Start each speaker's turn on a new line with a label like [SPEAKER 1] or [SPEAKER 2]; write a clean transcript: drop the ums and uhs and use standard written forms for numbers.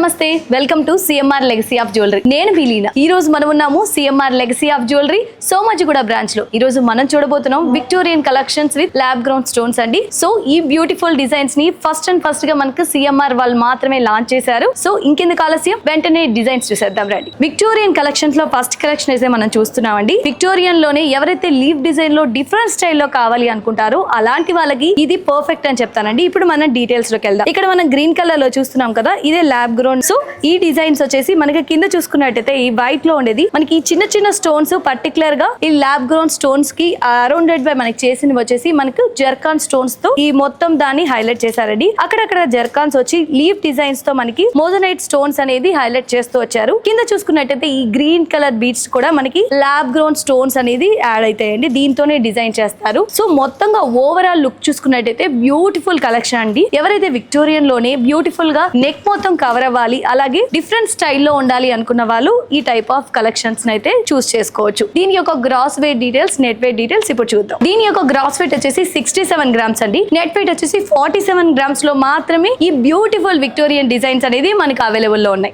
[SPEAKER 1] నమస్తే welcome to CMR legacy of jewellery. నేను బిలీనా. ఈ రోజు మనం ఉన్నాము CMR legacy of jewellery Somajiguda branch లో. ఈ రోజు మనం చూడబోతున్నాం Victorian collections with lab ground stones అండి. సో ఈ బ్యూటిఫుల్ డిజైన్స్ ని ఫస్ట్ గా మనకు సిఎంఆర్ వాళ్ళు మాత్రమే లాంచ్ చేశారు. సో ఇంకెందుకు ఆలస్యం, వెంటనే డిజైన్స్ చూసేద్దాం రండి. విక్టోరియన్ కలెక్షన్స్ లో ఫస్ట్ కలెక్షన్ అయితే మనం చూస్తున్నామండి. విక్టోరియన్ లోనే ఎవరైతే లీఫ్ డిజైన్ లో డిఫరెంట్ స్టైల్లో కావాలి అనుకుంటారో అలాంటి వాళ్ళకి ఇది పర్ఫెక్ట్ అని చెప్తానండి. ఇప్పుడు మనం డీటెయిల్స్ లోకి వెళ్దాం. ఇక్కడ మనం గ్రీన్ కలర్ లో చూస్తున్నాం కదా, ఇదే ల్యాబ్ గ్రౌండ్. సో ఈ డిజైన్స్ వచ్చేసి మనకి కింద చూసుకున్నట్టయితే ఈ వైట్ లో ఉండేది మనకి ఈ చిన్న చిన్న స్టోన్స్, పర్టికులర్ గా ఈ ల్యాబ్ గ్రౌండ్ స్టోన్స్ కి అరౌండెడ్ బై మనకి చేసింది వచ్చేసి మనకు జర్కాన్ స్టోన్స్ తో ఈ మొత్తం దాన్ని హైలైట్ చేశారండి. అక్కడక్కడ జర్కాన్స్ వచ్చి లీఫ్ డిజైన్స్ తో మనకి మోజనైట్ స్టోన్స్ అనేది హైలైట్ చేస్తూ వచ్చారు. కింద చూసుకున్నట్టయితే ఈ గ్రీన్ కలర్ బీడ్స్ కూడా మనకి ల్యాబ్ గ్రౌండ్ స్టోన్స్ అనేది యాడ్ అవుతాయండి. దీంతోనే డిజైన్ చేస్తారు. సో మొత్తంగా ఓవరాల్ లుక్ చూసుకున్నట్టయితే బ్యూటిఫుల్ కలెక్షన్ అండి. ఎవరైతే విక్టోరియన్ లోనే బ్యూటిఫుల్ గా నెక్ మొత్తం కవర్ అవ్వాలి, అలాగే డిఫరెంట్ స్టైల్లో ఉండాలి అనుకున్న వాళ్ళు ఈ టైప్ ఆఫ్ కలెక్షన్స్ అయితే చూస్ చేసుకోవచ్చు. దీని యొక్క gross weight details, net weight details ఇప్పుడు చూద్దాం. దీని యొక్క గ్రాస్ వెయిట్ వచ్చేసి 67 గ్రామ్స్ అండి. నెట్ వెయిట్ వచ్చేసి 47 గ్రామ్స్ లో మాత్రమే ఈ బ్యూటిఫుల్ విక్టోరియన్ డిజైన్స్ అనేది మనకి అవైలబుల్ లో ఉన్నాయి.